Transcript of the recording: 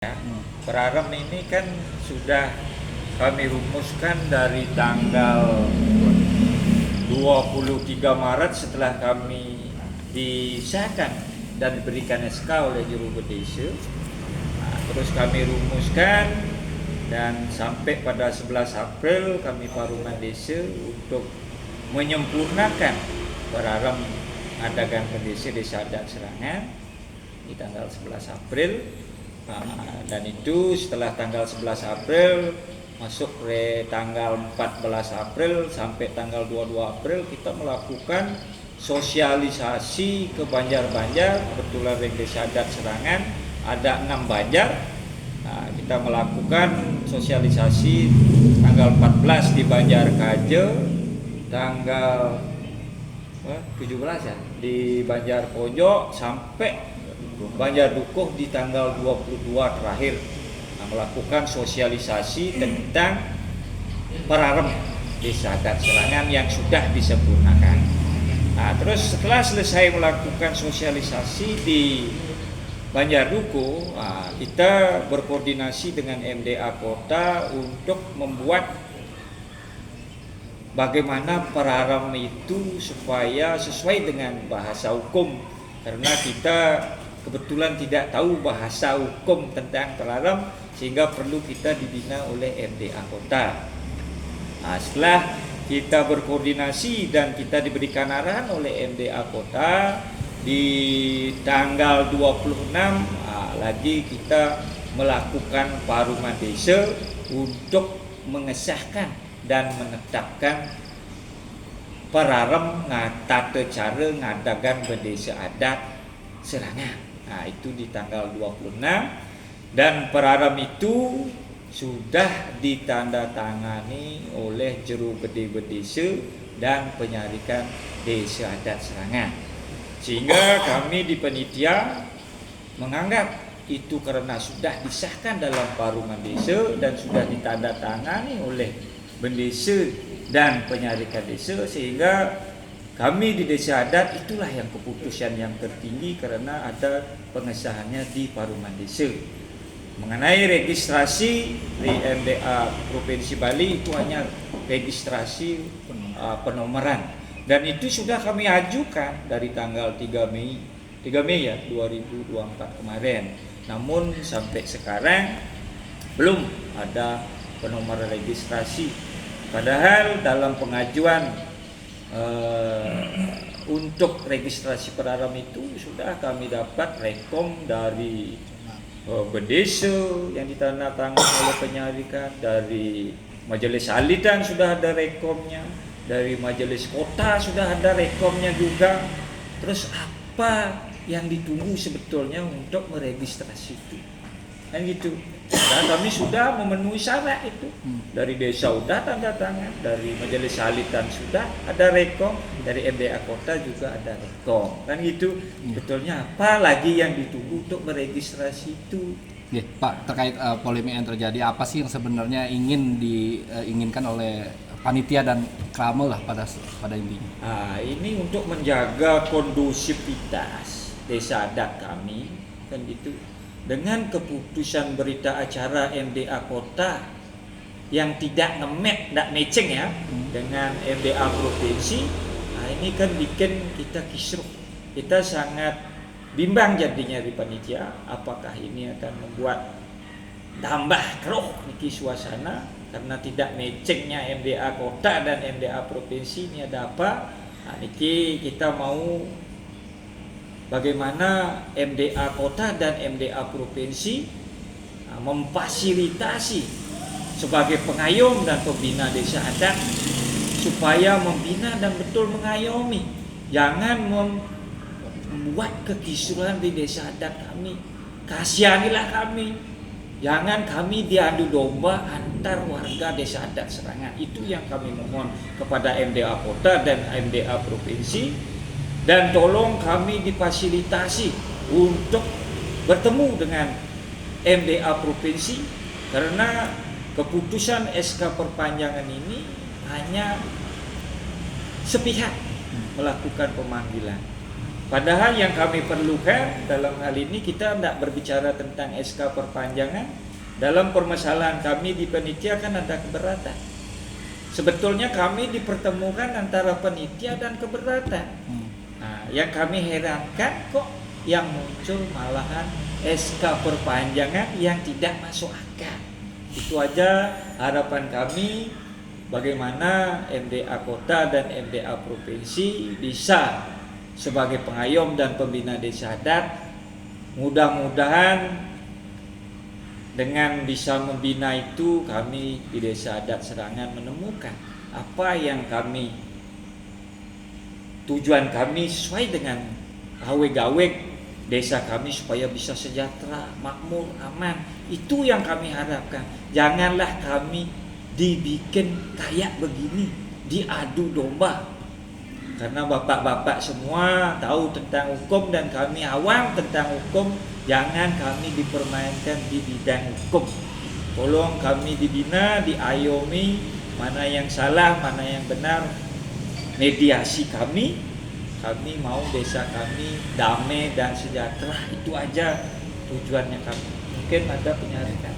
Ya, Perarem ini kan sudah kami rumuskan dari tanggal 23 Maret setelah kami disahkan dan diberikan SK oleh Juru Bedesa. Terus kami rumuskan dan sampai pada 11 April kami Parlemen Desa untuk menyempurnakan Perarem Adagan Pendesa Desa Adat Serangan di tanggal 11 April. Dan itu setelah tanggal 11 April masuk ke tanggal 14 April sampai tanggal 22 April kita melakukan sosialisasi ke Banjar-Banjar. Kebetulan di Desa Adat Serangan ada 6 Banjar. Kita melakukan sosialisasi tanggal 14 di Banjar Kaje, tanggal 17 ya di Banjar Pojok sampai Banjar Dukuh di tanggal 22 terakhir melakukan sosialisasi tentang Perarem Desa Adat Serangan yang sudah disempurnakan. Terus setelah selesai melakukan sosialisasi di Banjar Dukuh, kita berkoordinasi dengan MDA Kota untuk membuat bagaimana Perarem itu supaya sesuai dengan bahasa hukum, karena kita kebetulan tidak tahu bahasa hukum tentang Perarem sehingga perlu kita dibina oleh MDA Kota. Setelah kita berkoordinasi dan kita diberikan arahan oleh MDA Kota, di tanggal 26 lagi kita melakukan Parlemen Desa untuk mengesahkan dan menetapkan Perarem tata cara ngadagan bendesa adat Serangan. Itu di tanggal 26 dan Perarem itu sudah ditandatangani oleh Juru Gede Bedesa dan Penyarikan Desa Adat Serangan. Sehingga kami di panitia menganggap itu karena sudah disahkan dalam Parlemen Desa dan sudah ditandatangani oleh Bendesa dan Penyarikan Desa, sehingga kami di Desa Adat itulah yang keputusan yang tertinggi karena ada pengesahannya di Parlemen Desa. Mengenai registrasi di MDA Provinsi Bali itu hanya registrasi penomoran, dan itu sudah kami ajukan dari tanggal 3 Mei ya 2024 kemarin. Namun sampai sekarang belum ada penomoran registrasi. Padahal dalam pengajuan untuk registrasi Perarem itu sudah kami dapat rekom dari Bendesa yang ditandatangani oleh Penyarikan, dari Majelis Alitan sudah ada rekomnya, dari Majelis Kota sudah ada rekomnya juga. Terus apa yang ditunggu sebetulnya untuk meregistrasi itu? Kan gitu. Dan kami sudah memenuhi syarat itu. Dari desa sudah tanda tangan, dari Majelis Alitan sudah ada rekom, dari MDA Kota juga ada rekom. Kan gitu. Betulnya apa lagi yang ditunggu untuk meregistrasi itu? Ya, Pak, terkait polemik yang terjadi, apa sih yang sebenarnya diinginkan oleh panitia dan Kramel lah pada intinya? Ini untuk menjaga kondusivitas desa adat kami, kan gitu. Dengan keputusan berita acara MDA Kota yang tidak matching ya dengan MDA Provinsi, ini kan bikin kita kisruh. Kita sangat bimbang jadinya di panitia, apakah ini akan membuat tambah keruh niki suasana karena tidak matchingnya MDA Kota dan MDA Provinsi. Ini ada apa? Niki kita mau bagaimana MDA Kota dan MDA Provinsi memfasilitasi sebagai pengayom dan pembina desa adat supaya membina dan betul mengayomi, jangan membuat kekisruhan di desa adat kami. Kasihanilah kami, jangan kami diadu domba antar warga desa adat Serangan. Itu yang kami mohon kepada MDA Kota dan MDA Provinsi. Dan tolong kami difasilitasi untuk bertemu dengan MDA Provinsi, karena keputusan SK perpanjangan ini hanya sepihak melakukan pemanggilan. Padahal yang kami perlukan dalam hal ini, kita tidak berbicara tentang SK perpanjangan. Dalam permasalahan kami di panitia kan ada keberatan. Sebetulnya kami dipertemukan antara panitia dan keberatan. Nah, yang kami herankan kok yang muncul malahan SK perpanjangan yang tidak masuk akal. Itu aja harapan kami, bagaimana MDA Kota dan MDA Provinsi bisa sebagai pengayom dan pembina desa adat, mudah-mudahan dengan bisa membina itu, kami di desa adat Serangan menemukan apa yang tujuan kami sesuai dengan aweg-aweg desa kami supaya bisa sejahtera, makmur, aman. Itu yang kami harapkan. Janganlah kami dibikin kayak begini, diadu domba. Karena bapak-bapak semua tahu tentang hukum dan kami awam tentang hukum, jangan kami dipermainkan di bidang hukum. Tolong kami dibina, diayomi, mana yang salah, mana yang benar, mediasi kami mau desa kami damai dan sejahtera. Itu aja tujuannya kami. Mungkin ada penyaringan.